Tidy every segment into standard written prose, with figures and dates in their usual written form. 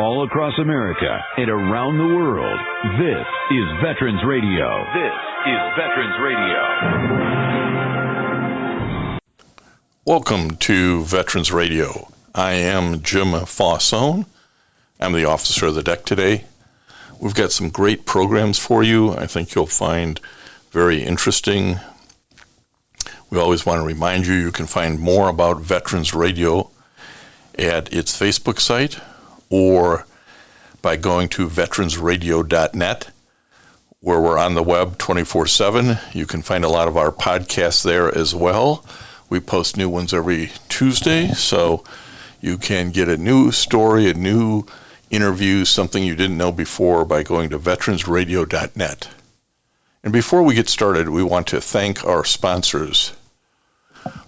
all across America and around the world. This is Veterans Radio. This is Veterans Radio. Welcome to Veterans Radio. I am Jim Fausone. I'm the officer of the deck today. We've got some great programs for you. I think you'll find very interesting. We always want to remind you can find more about Veterans Radio at its Facebook site or by going to veteransradio.net, where we're on the web 24/7. You can find a lot of our podcasts there as well. We post new ones every Tuesday, so you can get a new story, a new interview, something you didn't know before by going to veteransradio.net. And before we get started, we want to thank our sponsors.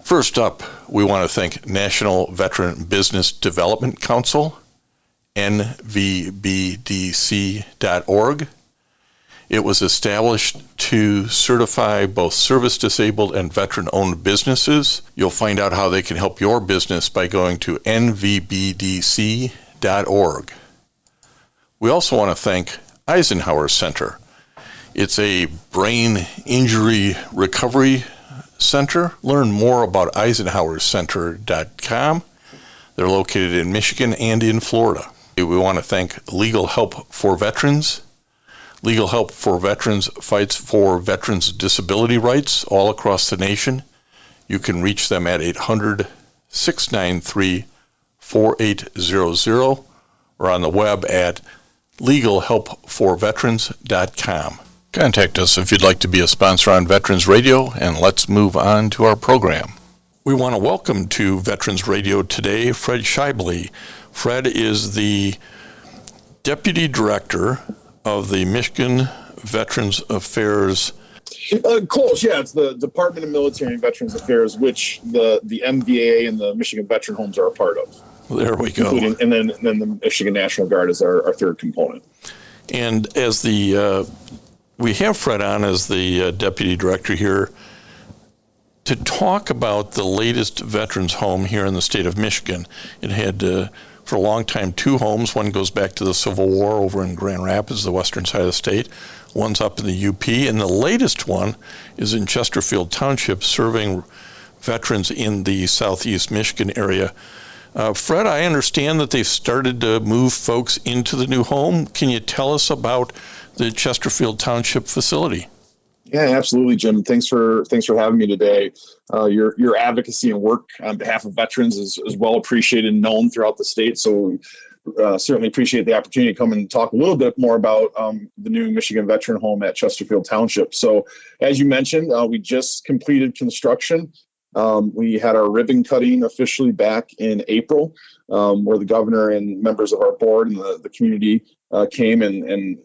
First up, we want to thank National Veteran Business Development Council, nvbdc.org. It was established to certify both service-disabled and veteran-owned businesses. You'll find out how they can help your business by going to nvbdc.org. We also want to thank Eisenhower Center. It's a brain injury recovery center. Learn more about eisenhowercenter.com. They're located in Michigan and in Florida. We want to thank Legal Help for Veterans. Legal Help for Veterans fights for veterans' disability rights all across the nation. You can reach them at 800-693-4800 or on the web at legalhelpforveterans.com. Contact us if you'd like to be a sponsor on Veterans Radio, and let's move on to our program. We want to welcome to Veterans Radio today Fred Schaible. Fred is the Deputy Director of the Michigan Veterans Affairs. Close, yeah. It's the Department of Military and Veterans Affairs, which the MVA and the Michigan Veteran Homes are a part of. There we go. And then the Michigan National Guard is our third component. And as we have Fred on as the Deputy Director here to talk about the latest veterans home here in the state of Michigan. It had, for a long time, two homes. One goes back to the Civil War over in Grand Rapids, the western side of the state. One's up in the UP, and the latest one is in Chesterfield Township, serving veterans in the southeast Michigan area. Fred, I understand that they've started to move folks into the new home. Can you tell us about the Chesterfield Township facility? Yeah, absolutely, Jim. Thanks for having me today. Your advocacy and work on behalf of veterans is well appreciated and known throughout the state. So certainly appreciate the opportunity to come and talk a little bit more about the new Michigan Veteran Home at Chesterfield Township. So as you mentioned, we just completed construction. We had our ribbon cutting officially back in April, where the governor and members of our board and the community came and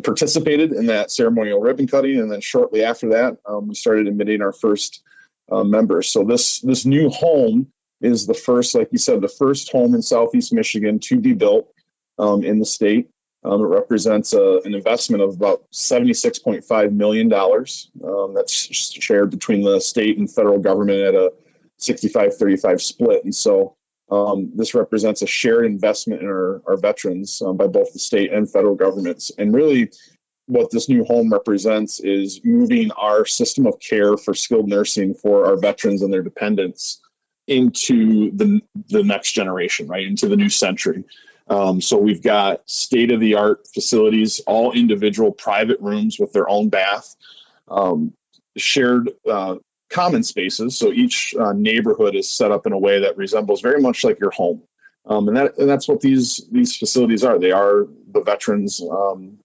participated in that ceremonial ribbon cutting. And then shortly after that, we started admitting our first members. So this new home is the first, like you said, the first home in Southeast Michigan to be built in the state. It represents an investment of about $76.5 million. That's shared between the state and federal government at a 65-35 split. And so this represents a shared investment in our veterans by both the state and federal governments. And really what this new home represents is moving our system of care for skilled nursing for our veterans and their dependents into the next generation, right, into the new century. So we've got state-of-the-art facilities, all individual private rooms with their own bath, shared common spaces. So each neighborhood is set up in a way that resembles very much like your home. And that's what these facilities are. They are the veterans' home.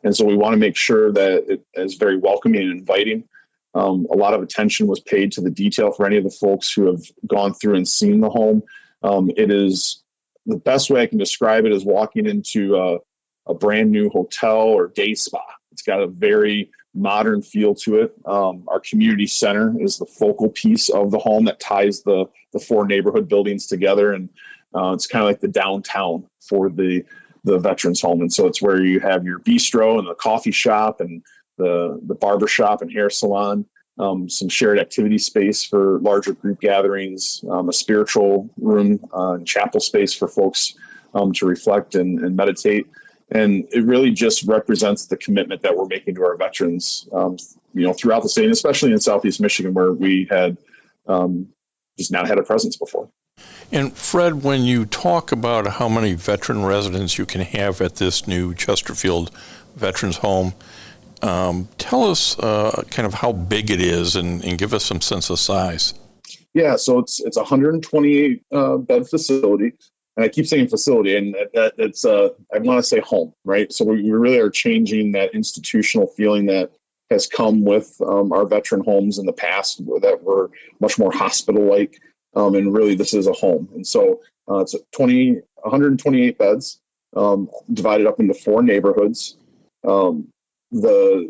And so we want to make sure that it is very welcoming and inviting. A lot of attention was paid to the detail for any of the folks who have gone through and seen the home. It is the best way I can describe it is walking into a brand new hotel or day spa. It's got a very modern feel to it. Our community center is the focal piece of the home that ties the four neighborhood buildings together. And it's kind of like the downtown for the veterans home. And so it's where you have your bistro and the coffee shop and the barber shop and hair salon, some shared activity space for larger group gatherings, a spiritual room and chapel space for folks to reflect and meditate. And it really just represents the commitment that we're making to our veterans, throughout the state, and especially in Southeast Michigan, where we had just not had a presence before. And Fred, when you talk about how many veteran residents you can have at this new Chesterfield Veterans Home, tell us kind of how big it is and give us some sense of size. Yeah, so it's a 128 bed facility. And I keep saying facility, and it's I want to say home, right? So we really are changing that institutional feeling that has come with our veteran homes in the past that were much more hospital-like. And really, this is a home. And so it's 128 beds divided up into 4 neighborhoods. The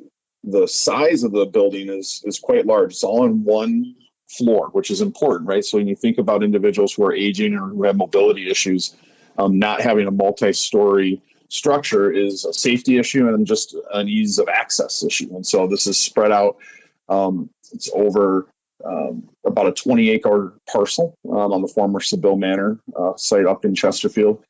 size of the building is quite large. It's all in one floor, which is important, right? So when you think about individuals who are aging or who have mobility issues, not having a multi-story structure is a safety issue and just an ease of access issue. And so this is spread out. It's over about a 20-acre parcel on the former Schaible Manor site up in Chesterfield.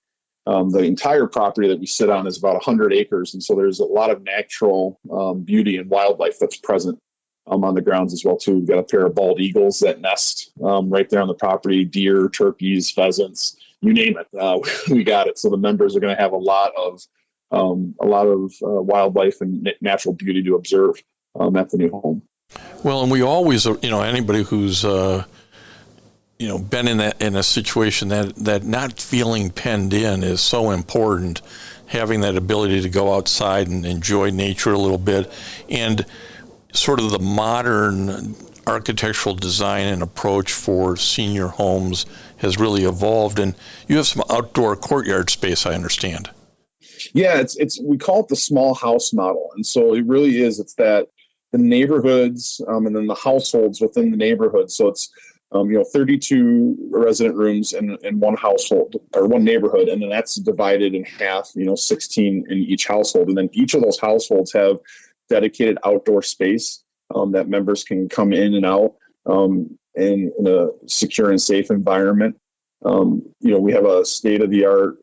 The entire property that we sit on is about 100 acres. And so there's a lot of natural beauty and wildlife that's present on the grounds as well, too. We've got a pair of bald eagles that nest right there on the property, deer, turkeys, pheasants, you name it. We got it. So the members are going to have a lot of wildlife and natural beauty to observe at the new home. Well, and we always, anybody who's, been in a situation that not feeling penned in is so important, having that ability to go outside and enjoy nature a little bit, and sort of the modern architectural design and approach for senior homes has really evolved. And you have some outdoor courtyard space, I understand. Yeah, we call it the small house model. And so it really is, it's that the neighborhoods and then the households within the neighborhood. So it's 32 resident rooms in one household or one neighborhood, and then that's divided in half, 16 in each household. And then each of those households have dedicated outdoor space that members can come in and out in a secure and safe environment. We have a state-of-the-art,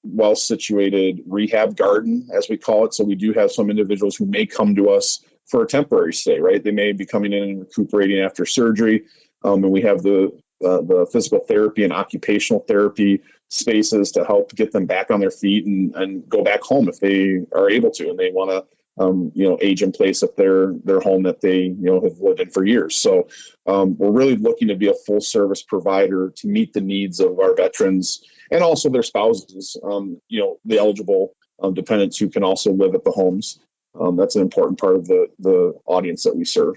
well-situated rehab garden, as we call it. So we do have some individuals who may come to us for a temporary stay, right? They may be coming in and recuperating after surgery. And we have the physical therapy and occupational therapy spaces to help get them back on their feet and go back home if they are able to, and they want to age in place at their home that they, have lived in for years. So we're really looking to be a full service provider to meet the needs of our veterans and also their spouses, the eligible dependents who can also live at the homes. That's an important part of the audience that we serve.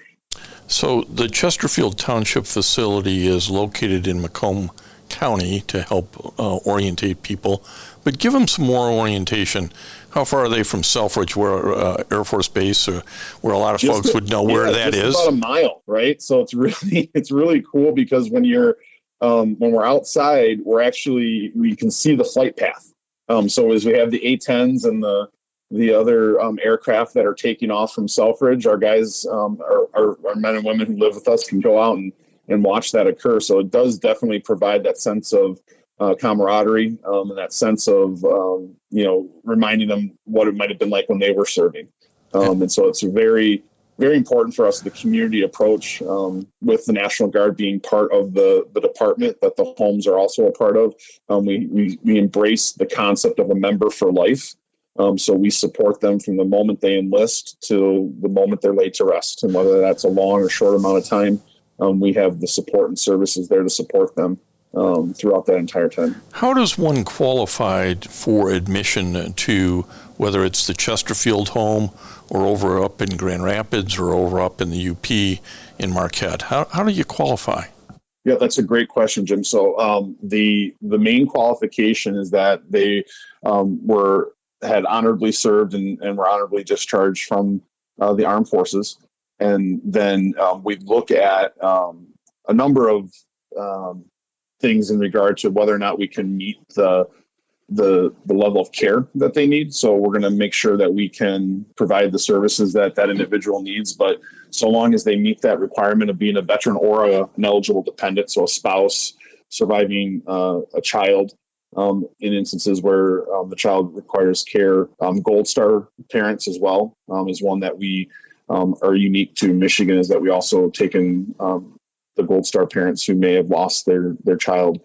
So the Chesterfield Township facility is located in Macomb County to help orientate people, but give them some more orientation. How far are they from Selfridge, where Air Force Base, where a lot of folks would know where that is? About a mile, right? So it's really cool because when we're outside, we can see the flight path. So as we have the A-10s and the other aircraft that are taking off from Selfridge, our guys, our men and women who live with us can go out and watch that occur. So it does definitely provide that sense of camaraderie and that sense of, reminding them what it might have been like when they were serving. And so it's very, very important for us, the community approach with the National Guard being part of the department that the homes are also a part of. We embrace the concept of a member for life. So we support them from the moment they enlist to the moment they're laid to rest. And whether that's a long or short amount of time, we have the support and services there to support them throughout that entire time. How does one qualify for admission to whether it's the Chesterfield home or over up in Grand Rapids or over up in the UP in Marquette? How do you qualify? Yeah, that's a great question, Jim. So the main qualification is that they had honorably served and were honorably discharged from the armed forces. And then we look at a number of things in regard to whether or not we can meet the level of care that they need. So we're going to make sure that we can provide the services that individual needs. But so long as they meet that requirement of being a veteran or an eligible dependent, so a spouse, surviving a child, in instances where the child requires care. Gold Star parents as well is one that we are unique to Michigan, is that we also take in the Gold Star parents who may have lost their child,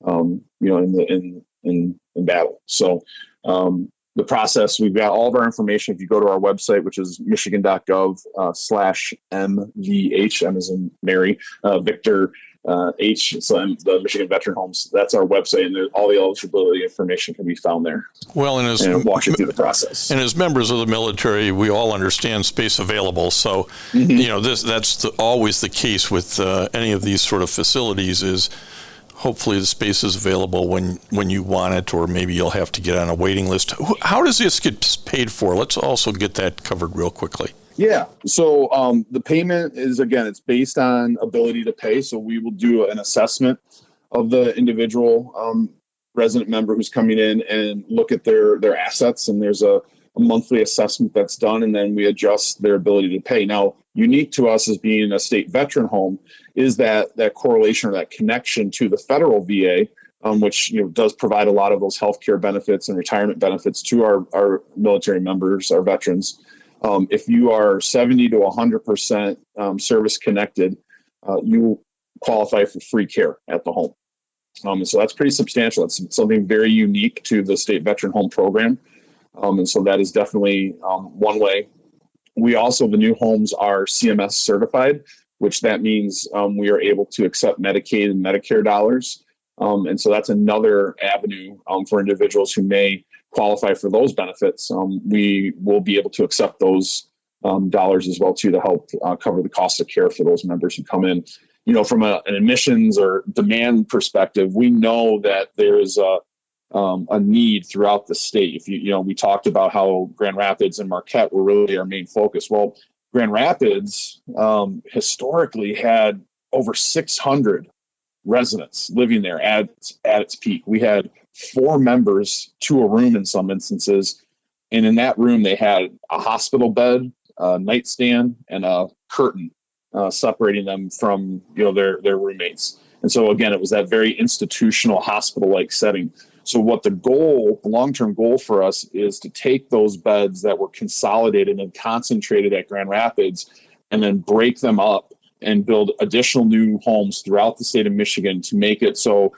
in battle. So the process, we've got all of our information. If you go to our website, which is michigan.gov/MVH, M as in Mary, Victor, H, so the Michigan Veteran Homes, that's our website, and all the eligibility information can be found there. Well, and walk you through the process. And as members of the military, we all understand space available. So, that's always the case with any of these sort of facilities, is hopefully the space is available when you want it, or maybe you'll have to get on a waiting list. How does this get paid for? Let's also get that covered real quickly. Yeah. So the payment is, again, it's based on ability to pay. So we will do an assessment of the individual resident member who's coming in and look at their assets. And there's a monthly assessment that's done, and then we adjust their ability to pay. Now, unique to us as being a state veteran home is that correlation or that connection to the federal VA, which does provide a lot of those healthcare benefits and retirement benefits to our military members, our veterans. If you are 70 to 100% service connected, you qualify for free care at the home. And so that's pretty substantial. It's something very unique to the state veteran home program. And so that is definitely one way. We also, the new homes are CMS certified, which that means we are able to accept Medicaid and Medicare dollars. And so that's another avenue for individuals who may qualify for those benefits. We will be able to accept those dollars as well, too, to help cover the cost of care for those members who come in. From an admissions or demand perspective, we know that there's a need throughout the state. If we talked about how Grand Rapids and Marquette were really our main focus. Well, Grand Rapids historically had over 600 residents living there at its peak. We had 4 members to a room in some instances, and in that room they had a hospital bed, a nightstand, and a curtain separating them from their roommates. And so again, it was that very institutional hospital-like setting. So what the long-term goal for us is to take those beds that were consolidated and concentrated at Grand Rapids and then break them up and build additional new homes throughout the state of Michigan to make it so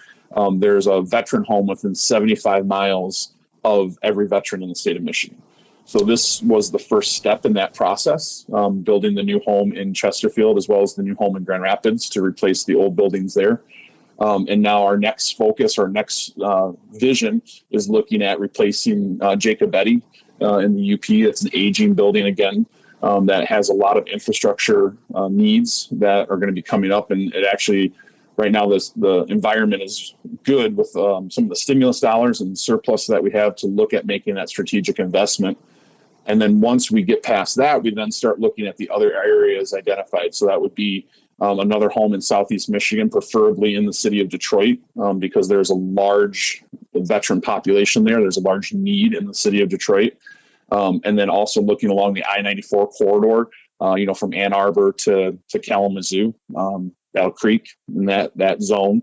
there's a veteran home within 75 miles of every veteran in the state of Michigan. So this was the first step in that process, building the new home in Chesterfield as well as the new home in Grand Rapids to replace the old buildings there. And now our next focus, our next vision is looking at replacing Jacob Eddy in the UP. It's an aging building again that has a lot of infrastructure needs that are going to be coming up. And it actually, right now, the environment is good with some of the stimulus dollars and surplus that we have to look at making that strategic investment. And then once we get past that, we then start looking at the other areas identified. So that would be another home in Southeast Michigan, preferably in the city of Detroit, because there's a large veteran population there. There's a large need in the city of Detroit. And then also looking along the I-94 corridor, from Ann Arbor to Kalamazoo, Battle Creek, in that zone.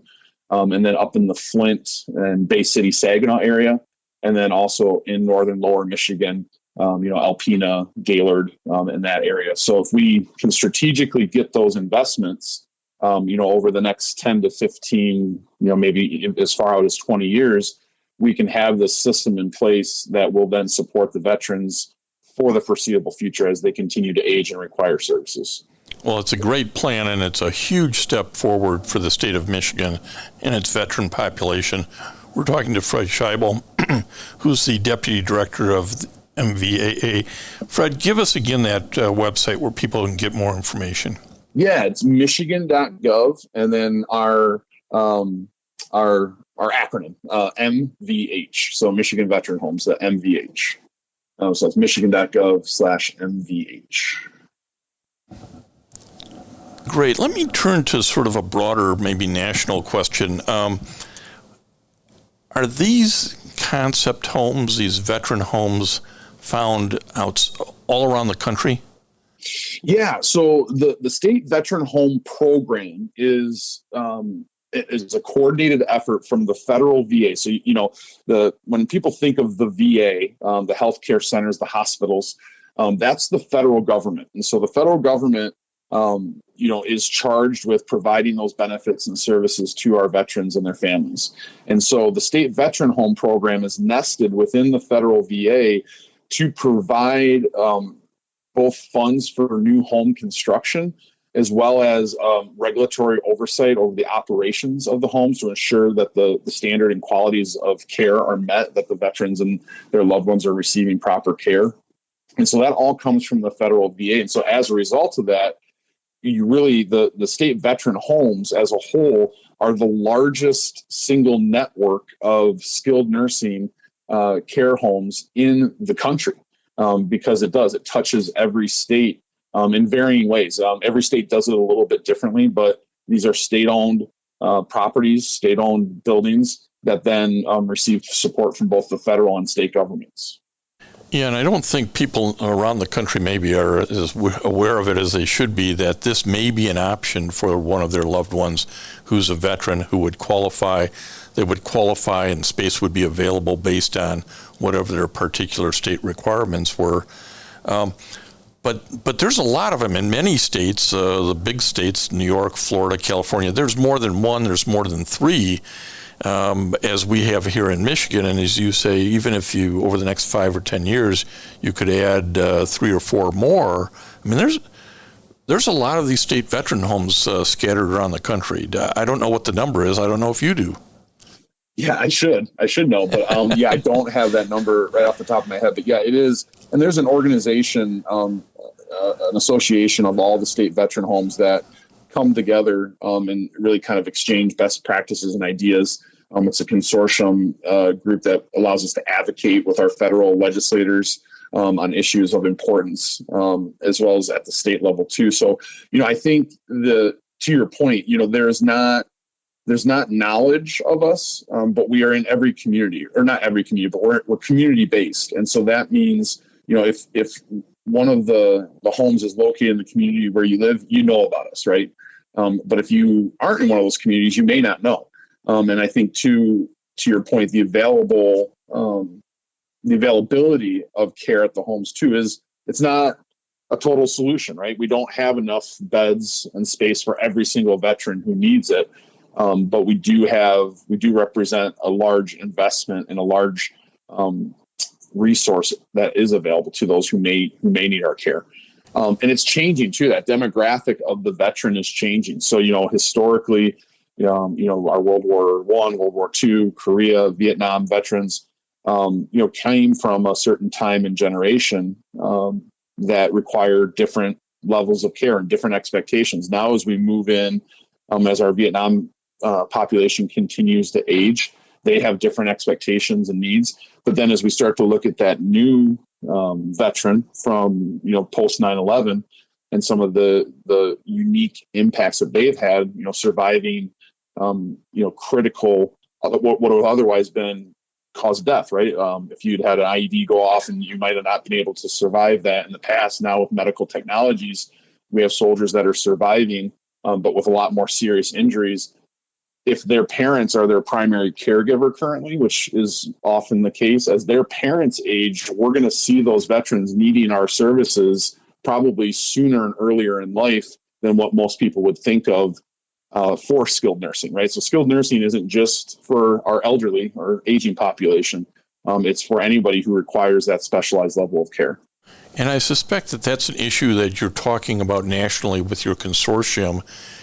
And then up in the Flint and Bay City, Saginaw area. And then also in northern lower Michigan, Alpena, Gaylord, in that area. So if we can strategically get those investments, over the next 10 to 15, maybe as far out as 20 years, we can have this system in place that will then support the veterans for the foreseeable future as they continue to age and require services. Well, it's a great plan, and it's a huge step forward for the state of Michigan and its veteran population. We're talking to Fred Schaible, who's the Deputy Director of MVAA. Fred, give us again that website where people can get more information. Yeah, it's michigan.gov, and then our acronym, MVH. So Michigan Veteran Homes, the MVH. So it's michigan.gov/MVH. Great. Let me turn to sort of a broader, maybe national question. Are these concept homes, these veteran homes, found out all around the country? Yeah, so the state veteran home program is is a coordinated effort from the federal VA. So, when people think of the VA, the healthcare centers, the hospitals, that's the federal government. And so the federal government, is charged with providing those benefits and services to our veterans and their families. And so the state veteran home program is nested within the federal VA to provide both funds for new home construction, as well as regulatory oversight over the operations of the homes to ensure that the standard and qualities of care are met, that the veterans and their loved ones are receiving proper care. And so that all comes from the federal VA. And so as a result of that, the state veteran homes as a whole are the largest single network of skilled nursing care homes in the country, because it touches every state in varying ways. Every state does it a little bit differently, but these are state-owned properties, state-owned buildings that then receive support from both the federal and state governments. Yeah, and I don't think people around the country maybe are as aware of it as they should be, that this may be an option for one of their loved ones who's a veteran who would qualify. They would qualify and space would be available based on whatever their particular state requirements were. But there's a lot of them in many states, the big states, New York, Florida, California. There's more than one, there's more than three, as we have here in Michigan. And as you say, even if you, over the next 5 or 10 years, you could add 3 or 4 more. I mean, there's a lot of these state veteran homes scattered around the country. I don't know what the number is. I don't know if you do. Yeah, I should know, but I don't have that number right off the top of my head. But yeah, it is. And there's an organization, an association of all the state veteran homes that come together and really kind of exchange best practices and ideas. It's a consortium group that allows us to advocate with our federal legislators on issues of importance, as well as at the state level too. So, I think to your point, there's not knowledge of us, but we are in every community, or not every community, but we're community based. And so that means, if one of the homes is located in the community where you live, you know about us, right? But if you aren't in one of those communities, you may not know. And I think to your point, the availability of care at the homes too it's not a total solution, right? We don't have enough beds and space for every single veteran who needs it. But we do represent a large investment and a large resource that is available to those who may need our care. And it's changing too. That demographic of the veteran is changing. So, historically, our World War I, World War II, Korea, Vietnam veterans, came from a certain time and generation that required different levels of care and different expectations. Now, as we move in, as our Vietnam population continues to age, they have different expectations and needs. But then as we start to look at that new veteran from, post 9/11 and some of the unique impacts that they've had, surviving, critical, what would have otherwise been cause of death, right? If you'd had an IED go off and you might have not been able to survive that in the past, now with medical technologies, we have soldiers that are surviving, but with a lot more serious injuries. If their parents are their primary caregiver currently, which is often the case, as their parents age, we're going to see those veterans needing our services probably sooner and earlier in life than what most people would think of for skilled nursing, right? So skilled nursing isn't just for our elderly or aging population. It's for anybody who requires that specialized level of care. And I suspect that that's an issue that you're talking about nationally with your consortium.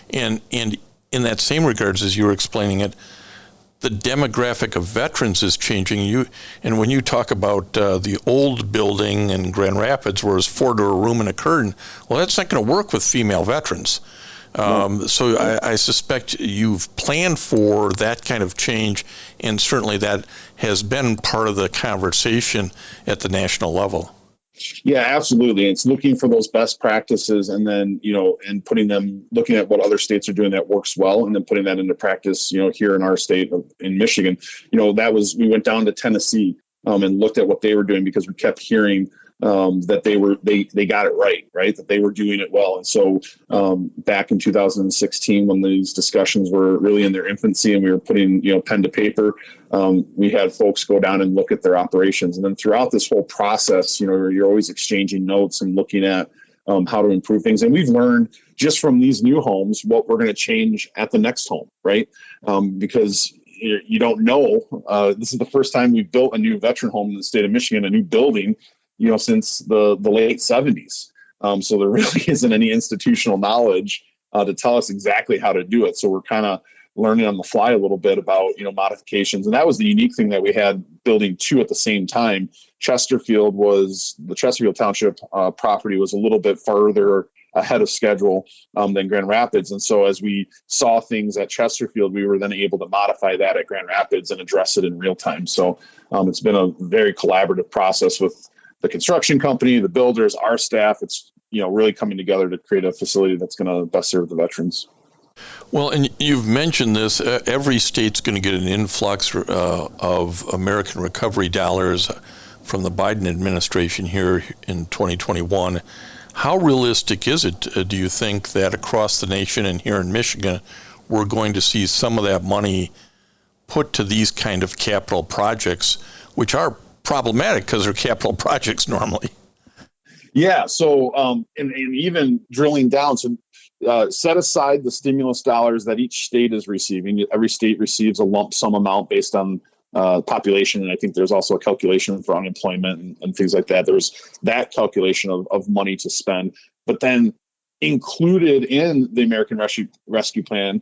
And in that same regards, as you were explaining it, the demographic of veterans is changing. And when you talk about the old building in Grand Rapids, where it's 4-door room and a curtain, well, that's not going to work with female veterans. So I suspect you've planned for that kind of change, and certainly that has been part of the conversation at the national level. Yeah, absolutely. It's looking for those best practices and then, and looking at what other states are doing that works well, and then putting that into practice, here in our state in Michigan. We went down to Tennessee and looked at what they were doing, because we kept hearing that they got it right, that they were doing it well. And so back in 2016, when these discussions were really in their infancy and we were putting pen to paper, we had folks go down and look at their operations. And then throughout this whole process, you're always exchanging notes and looking at how to improve things. And we've learned just from these new homes what we're going to change at the next home, right? Because you don't know. This is the first time we've built a new veteran home in the state of Michigan, a new building, since the late 70s. So there really isn't any institutional knowledge to tell us exactly how to do it. So we're kind of learning on the fly a little bit about, modifications. And that was the unique thing that we had building two at the same time. The Chesterfield Township property was a little bit farther ahead of schedule than Grand Rapids. And so as we saw things at Chesterfield, we were then able to modify that at Grand Rapids and address it in real time. So it's been a very collaborative process with the construction company, the builders, our staff. It's, really coming together to create a facility that's going to best serve the veterans. Well, and you've mentioned this, every state's going to get an influx of American recovery dollars from the Biden administration here in 2021. How realistic is it, do you think, that across the nation and here in Michigan, we're going to see some of that money put to these kind of capital projects, which are problematic because they're capital projects normally? Yeah. So, and even drilling down, so set aside the stimulus dollars that each state is receiving. Every state receives a lump sum amount based on population. And I think there's also a calculation for unemployment and things like that. There's that calculation of money to spend. But then included in the American Rescue Plan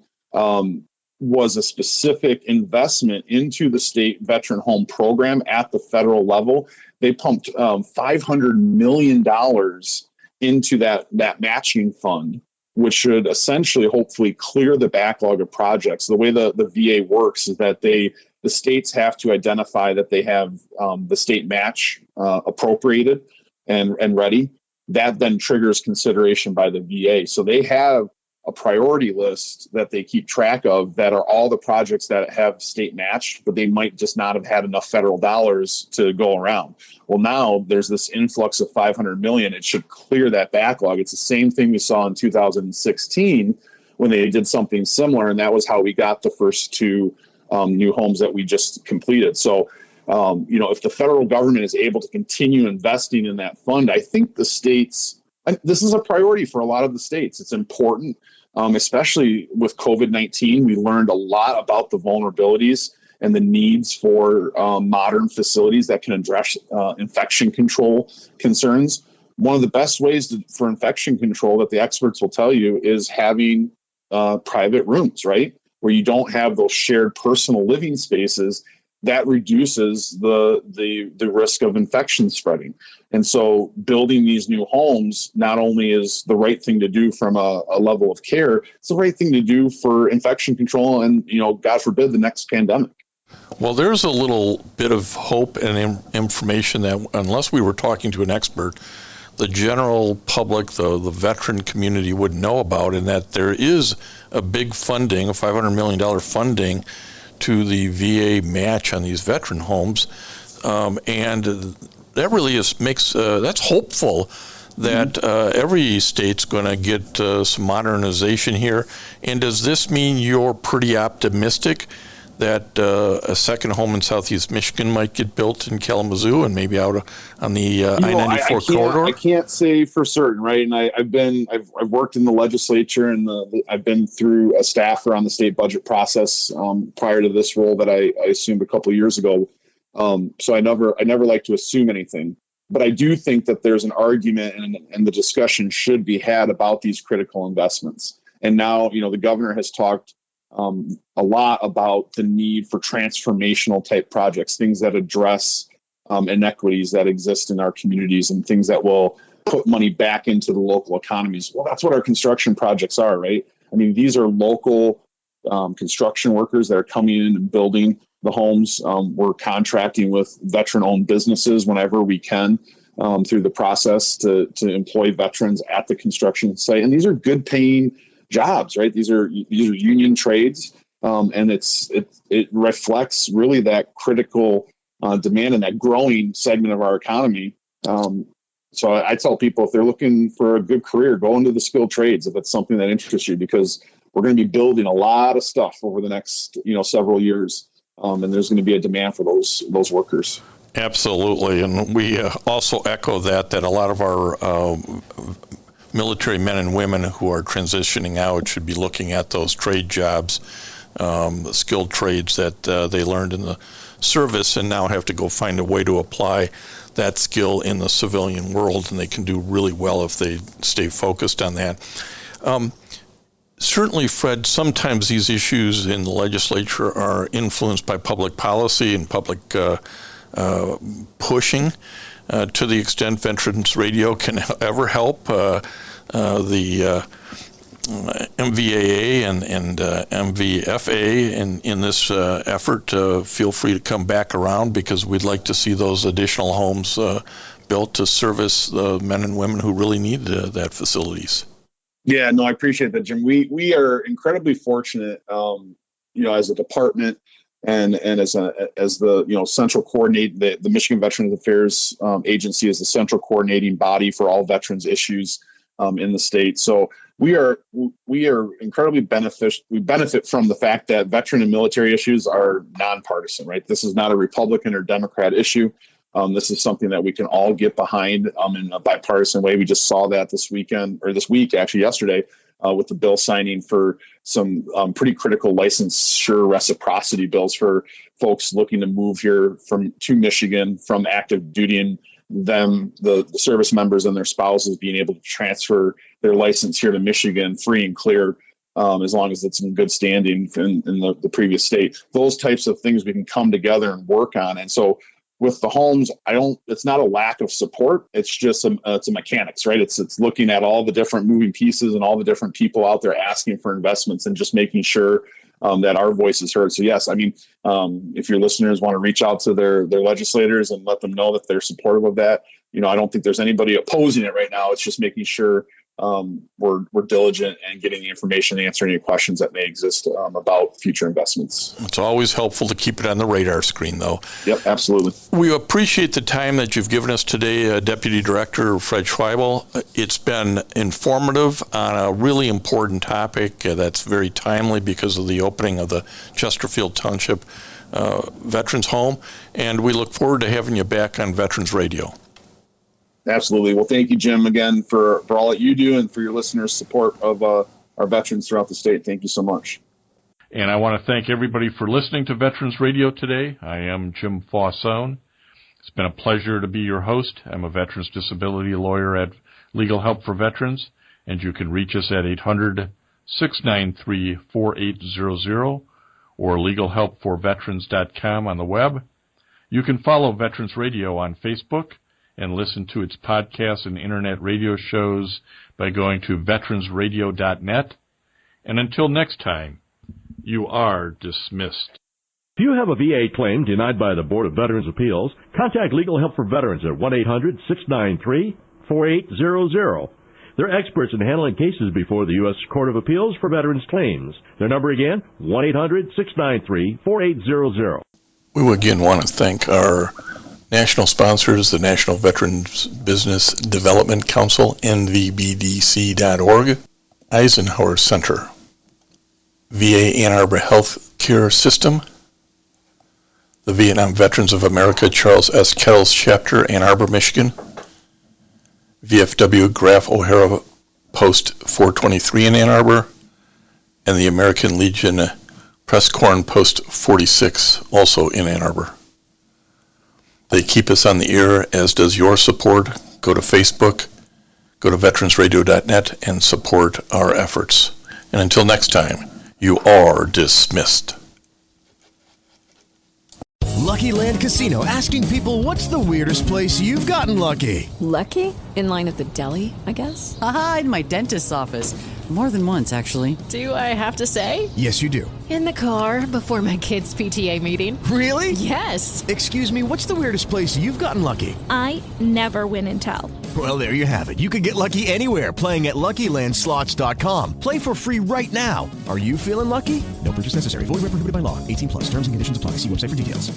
was a specific investment into the state veteran home program at the federal level. They pumped $500 million into that matching fund, which should essentially hopefully clear the backlog of projects. The way the VA works is that the states have to identify that they have the state match appropriated and ready. That then triggers consideration by the VA. So they have a priority list that they keep track of that are all the projects that have state matched, but they might just not have had enough federal dollars to go around. Well, now there's this influx of $500 million. It should clear that backlog. It's the same thing we saw in 2016 when they did something similar, and that was how we got the first two new homes that we just completed. So, if the federal government is able to continue investing in that fund, I think the states, this is a priority for a lot of the states. It's important, especially with COVID-19. We learned a lot about the vulnerabilities and the needs for modern facilities that can address infection control concerns. One of the best ways for infection control that the experts will tell you is having private rooms, right? Where you don't have those shared personal living spaces. That reduces the risk of infection spreading. And so building these new homes not only is the right thing to do from a level of care, it's the right thing to do for infection control and, God forbid, the next pandemic. Well, there's a little bit of hope and information that unless we were talking to an expert, the general public, the veteran community would know about, and that there is a big funding, a $500 million funding to the VA match on these veteran homes, and that really that's hopeful that every state's going to get some modernization here. And does this mean you're pretty optimistic that a second home in Southeast Michigan might get built in Kalamazoo and maybe out on the I-94 corridor? I can't say for certain, right? And I've worked in the legislature, and I've been through a staffer on the state budget process prior to this role that I assumed a couple of years ago. So I never like to assume anything, but I do think that there's an argument and the discussion should be had about these critical investments. And now, the governor has talked a lot about the need for transformational type projects, things that address inequities that exist in our communities and things that will put money back into the local economies. Well, that's what our construction projects are, right? I mean, these are local construction workers that are coming in and building the homes. We're contracting with veteran-owned businesses whenever we can through the process to employ veterans at the construction site. And these are good paying jobs, right? These are union trades, and it reflects really that critical demand and that growing segment of our economy So I tell people, if they're looking for a good career, go into the skilled trades if it's something that interests you, because we're going to be building a lot of stuff over the next, several years. And there's going to be a demand for those workers. Absolutely. And we also echo that a lot of our military men and women who are transitioning out should be looking at those trade jobs, the skilled trades that they learned in the service and now have to go find a way to apply that skill in the civilian world, and they can do really well if they stay focused on that. Certainly, Fred, sometimes these issues in the legislature are influenced by public policy and public pushing. To the extent Veterans Radio can ever help, the MVAA and MVFA in this effort, feel free to come back around, because we'd like to see those additional homes built to service the men and women who really need that facilities. Yeah, no, I appreciate that, Jim. We are incredibly fortunate, as a department and as the central coordinate, the Michigan Veterans Affairs Agency is the central coordinating body for all veterans issues in the state. So we are incredibly beneficial. We benefit from the fact that veteran and military issues are nonpartisan, right? This is not a Republican or Democrat issue. This is something that we can all get behind in a bipartisan way. We just saw that this week, yesterday, with the bill signing for some pretty critical licensure reciprocity bills for folks looking to move here to Michigan from active duty, and the service members and their spouses being able to transfer their license here to Michigan free and clear, as long as it's in good standing in the previous state. Those types of things we can come together and work on. And so with the homes, it's not a lack of support. It's just it's a mechanics, right? It's looking at all the different moving pieces and all the different people out there asking for investments, and just making sure that our voice is heard. So yes, if your listeners want to reach out to their legislators and let them know that they're supportive of that, I don't think there's anybody opposing it right now. It's just making sure we're diligent and getting the information, answering any questions that may exist about future investments. It's always helpful to keep it on the radar screen, though. Yep, absolutely. We appreciate the time that you've given us today, Deputy Director Fred Schaible. It's been informative on a really important topic that's very timely because of the opening of the Chesterfield Township Veterans Home, and we look forward to having you back on Veterans Radio. Absolutely. Well, thank you, Jim, again, for all that you do and for your listeners' support of our veterans throughout the state. Thank you so much. And I want to thank everybody for listening to Veterans Radio today. I am Jim Fausone. It's been a pleasure to be your host. I'm a veterans disability lawyer at Legal Help for Veterans, and you can reach us at 800-693-4800 or legalhelpforveterans.com on the web. You can follow Veterans Radio on Facebook and listen to its podcasts and internet radio shows by going to veteransradio.net. And until next time, you are dismissed. If you have a VA claim denied by the Board of Veterans' Appeals, contact Legal Help for Veterans at 1-800-693-4800. They're experts in handling cases before the U.S. Court of Appeals for Veterans Claims. Their number again, 1-800-693-4800. We again want to thank our national sponsors, the National Veterans Business Development Council, nvbdc.org, Eisenhower Center, VA Ann Arbor Health Care System, the Vietnam Veterans of America Charles S. Kettles Chapter, Ann Arbor, Michigan, VFW Graf O'Hara Post 423 in Ann Arbor, and the American Legion Press Corn Post 46, also in Ann Arbor. They keep us on the air, as does your support. Go to Facebook, go to veteransradio.net, and support our efforts. And until next time, you are dismissed. Lucky Land Casino, asking people, what's the weirdest place you've gotten lucky? Lucky? In line at the deli, I guess? Aha, in my dentist's office. More than once, actually. Do I have to say? Yes, you do. In the car before my kids' PTA meeting. Really? Yes. Excuse me, what's the weirdest place you've gotten lucky? I never win and tell. Well, there you have it. You can get lucky anywhere, playing at LuckyLandSlots.com. Play for free right now. Are you feeling lucky? No purchase necessary. Void where prohibited by law. 18+. Terms and conditions apply. See website for details.